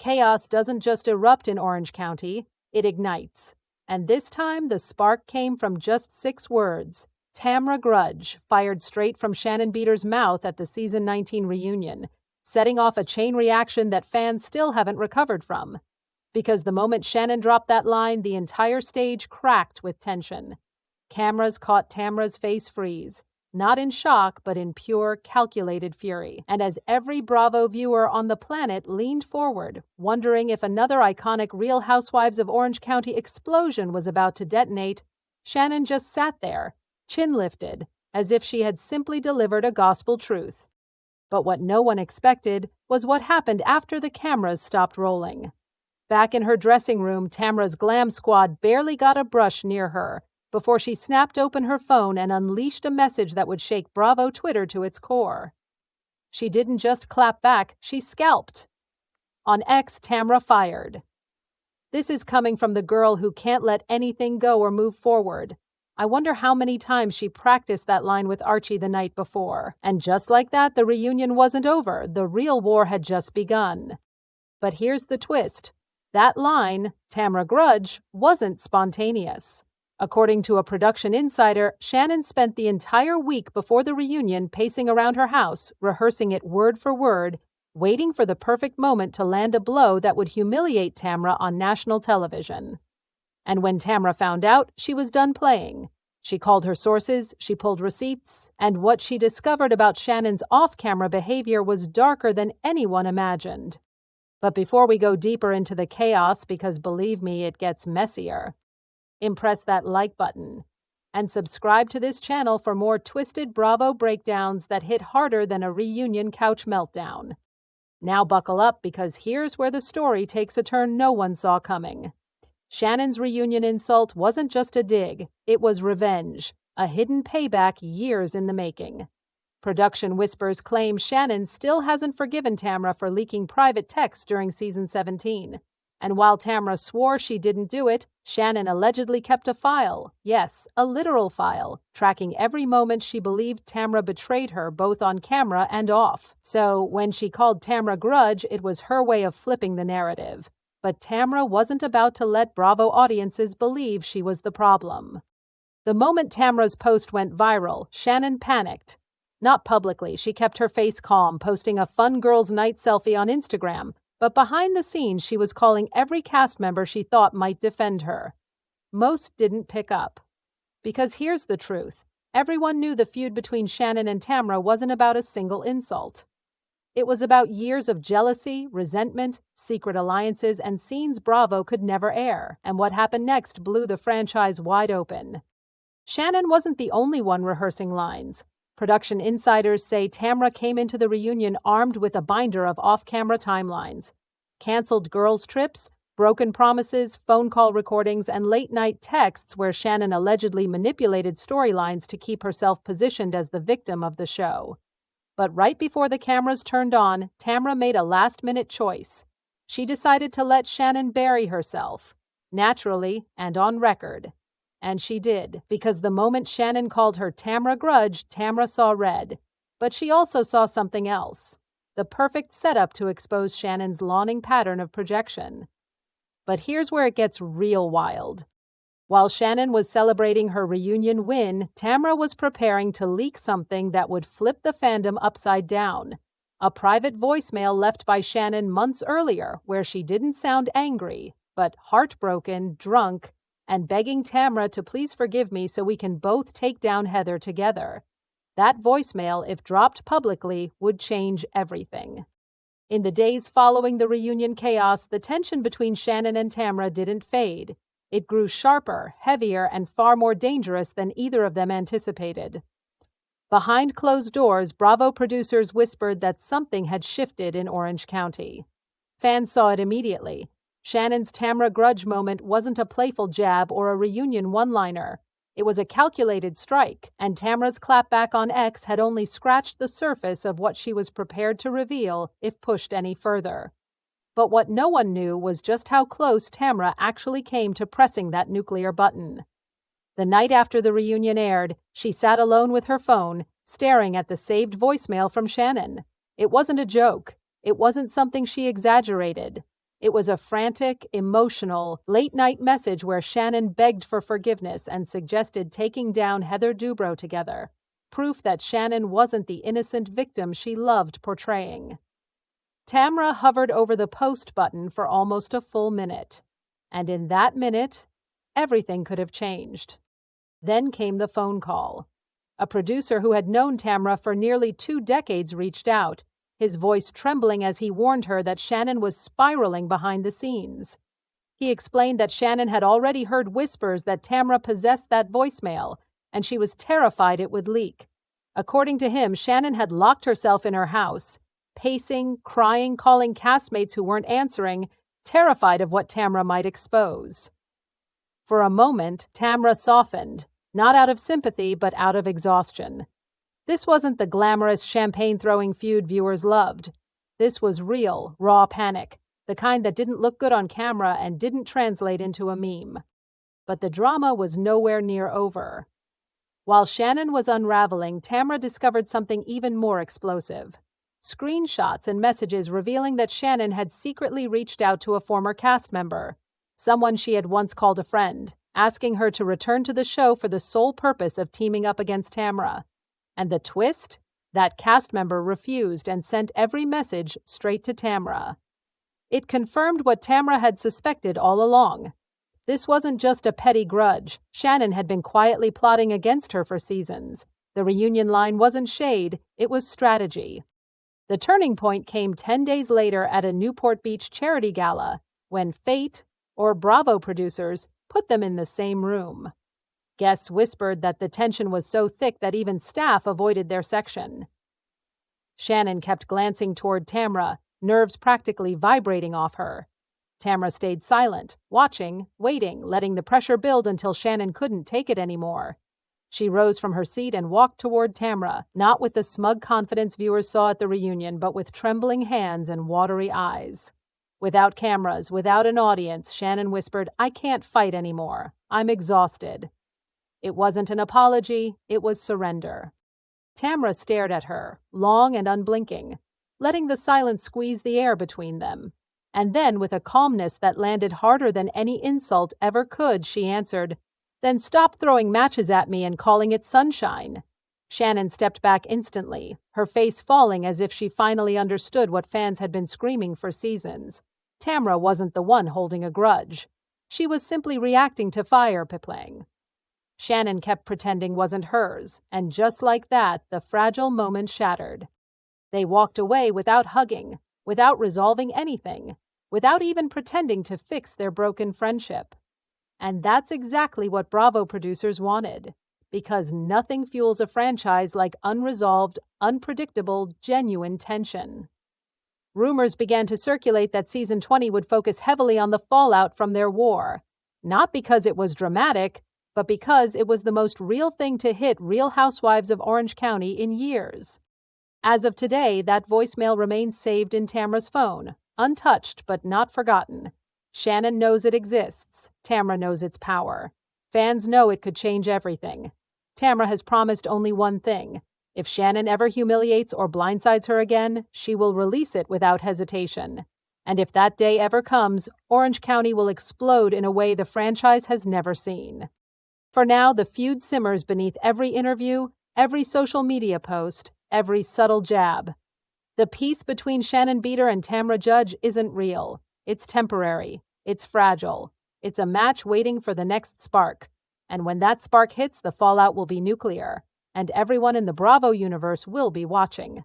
Chaos doesn't just erupt in Orange County, it ignites. And this time, the spark came from just 6 words. Tamra Grudge, fired straight from Shannon Beador's mouth at the Season 19 reunion, setting off a chain reaction that fans still haven't recovered from. Because the moment Shannon dropped that line, the entire stage cracked with tension. Cameras caught Tamra's face freeze, not in shock, but in pure, calculated fury. And as every Bravo viewer on the planet leaned forward, wondering if another iconic Real Housewives of Orange County explosion was about to detonate, Shannon just sat there, chin lifted, as if she had simply delivered a gospel truth. But what no one expected was what happened after the cameras stopped rolling. Back in her dressing room, Tamra's glam squad barely got a brush near her before she snapped open her phone and unleashed a message that would shake Bravo Twitter to its core. She didn't just clap back, she scalped. On X, Tamra fired. "This is coming from the girl who can't let anything go or move forward. I wonder how many times she practiced that line with Archie the night before." And just like that, the reunion wasn't over. The real war had just begun. But here's the twist. That line, Tamra Grudge, wasn't spontaneous. According to a production insider, Shannon spent the entire week before the reunion pacing around her house, rehearsing it word for word, waiting for the perfect moment to land a blow that would humiliate Tamra on national television. And when Tamra found out, she was done playing. She called her sources, she pulled receipts, and what she discovered about Shannon's off-camera behavior was darker than anyone imagined. But before we go deeper into the chaos, because believe me, it gets messier, impress that like button and subscribe to this channel for more twisted Bravo breakdowns that hit harder than a reunion couch meltdown. Now buckle up, because here's where the story takes a turn no one saw coming. Shannon's reunion insult wasn't just a dig, it was revenge, a hidden payback years in the making. Production whispers claim Shannon still hasn't forgiven Tamra for leaking private texts during Season 17. And while Tamra swore she didn't do it, Shannon allegedly kept a file, yes, a literal file, tracking every moment she believed Tamra betrayed her both on camera and off. So when she called Tamra Grudge, it was her way of flipping the narrative. But Tamra wasn't about to let Bravo audiences believe she was the problem. The moment Tamra's post went viral, Shannon panicked. Not publicly, she kept her face calm, posting a fun girls' night selfie on Instagram. But behind the scenes, she was calling every cast member she thought might defend her. Most didn't pick up. Because here's the truth. Everyone knew the feud between Shannon and Tamra wasn't about a single insult. It was about years of jealousy, resentment, secret alliances, and scenes Bravo could never air. And what happened next blew the franchise wide open. Shannon wasn't the only one rehearsing lines. Production insiders say Tamra came into the reunion armed with a binder of off-camera timelines. Canceled girls' trips, broken promises, phone call recordings, and late-night texts where Shannon allegedly manipulated storylines to keep herself positioned as the victim of the show. But right before the cameras turned on, Tamra made a last-minute choice. She decided to let Shannon bury herself, naturally and on record. And she did, because the moment Shannon called her Tamra Grudge, Tamra saw red. But she also saw something else. The perfect setup to expose Shannon's lawning pattern of projection. But here's where it gets real wild. While Shannon was celebrating her reunion win, Tamra was preparing to leak something that would flip the fandom upside down. A private voicemail left by Shannon months earlier, where she didn't sound angry, but heartbroken, drunk, and begging Tamra to please forgive me so we can both take down Heather together. That voicemail, if dropped publicly, would change everything. In the days following the reunion chaos, the tension between Shannon and Tamra didn't fade. It grew sharper, heavier, and far more dangerous than either of them anticipated. Behind closed doors, Bravo producers whispered that something had shifted in Orange County. Fans saw it immediately. Shannon's Tamra Grudge moment wasn't a playful jab or a reunion one-liner. It was a calculated strike, and Tamra's clapback on X had only scratched the surface of what she was prepared to reveal if pushed any further. But what no one knew was just how close Tamra actually came to pressing that nuclear button. The night after the reunion aired, she sat alone with her phone, staring at the saved voicemail from Shannon. It wasn't a joke. It wasn't something she exaggerated. It was a frantic, emotional, late-night message where Shannon begged for forgiveness and suggested taking down Heather Dubrow together, proof that Shannon wasn't the innocent victim she loved portraying. Tamra hovered over the post button for almost a full minute, and in that minute, everything could have changed. Then came the phone call. A producer who had known Tamra for nearly 2 decades reached out, his voice trembling as he warned her that Shannon was spiraling behind the scenes. He explained that Shannon had already heard whispers that Tamra possessed that voicemail, and she was terrified it would leak. According to him, Shannon had locked herself in her house, pacing, crying, calling castmates who weren't answering, terrified of what Tamra might expose. For a moment, Tamra softened, not out of sympathy, but out of exhaustion. This wasn't the glamorous champagne-throwing feud viewers loved. This was real, raw panic, the kind that didn't look good on camera and didn't translate into a meme. But the drama was nowhere near over. While Shannon was unraveling, Tamra discovered something even more explosive. Screenshots and messages revealing that Shannon had secretly reached out to a former cast member, someone she had once called a friend, asking her to return to the show for the sole purpose of teaming up against Tamra. And the twist? That cast member refused and sent every message straight to Tamra. It confirmed what Tamra had suspected all along. This wasn't just a petty grudge. Shannon had been quietly plotting against her for seasons. The reunion line wasn't shade, it was strategy. The turning point came 10 days later at a Newport Beach charity gala, when fate, or Bravo producers, put them in the same room. Guests whispered that the tension was so thick that even staff avoided their section. Shannon kept glancing toward Tamra, nerves practically vibrating off her. Tamra stayed silent, watching, waiting, letting the pressure build until Shannon couldn't take it anymore. She rose from her seat and walked toward Tamra, not with the smug confidence viewers saw at the reunion, but with trembling hands and watery eyes. Without cameras, without an audience, Shannon whispered, "I can't fight anymore. I'm exhausted." It wasn't an apology, it was surrender. Tamra stared at her, long and unblinking, letting the silence squeeze the air between them. And then, with a calmness that landed harder than any insult ever could, she answered, "Then stop throwing matches at me and calling it sunshine." Shannon stepped back instantly, her face falling as if she finally understood what fans had been screaming for seasons. Tamra wasn't the one holding a grudge. She was simply reacting to fire playing. Shannon kept pretending wasn't hers, and just like that, the fragile moment shattered. They walked away without hugging, without resolving anything, without even pretending to fix their broken friendship. And that's exactly what Bravo producers wanted, because nothing fuels a franchise like unresolved, unpredictable, genuine tension. Rumors began to circulate that season 20 would focus heavily on the fallout from their war, not because it was dramatic, but because it was the most real thing to hit Real Housewives of Orange County in years. As of today, that voicemail remains saved in Tamra's phone, untouched but not forgotten. Shannon knows it exists. Tamra knows its power. Fans know it could change everything. Tamra has promised only one thing. If Shannon ever humiliates or blindsides her again, she will release it without hesitation. And if that day ever comes, Orange County will explode in a way the franchise has never seen. For now, the feud simmers beneath every interview, every social media post, every subtle jab. The peace between Shannon Beador and Tamra Judge isn't real. It's temporary. It's fragile. It's a match waiting for the next spark. And when that spark hits, the fallout will be nuclear. And everyone in the Bravo universe will be watching.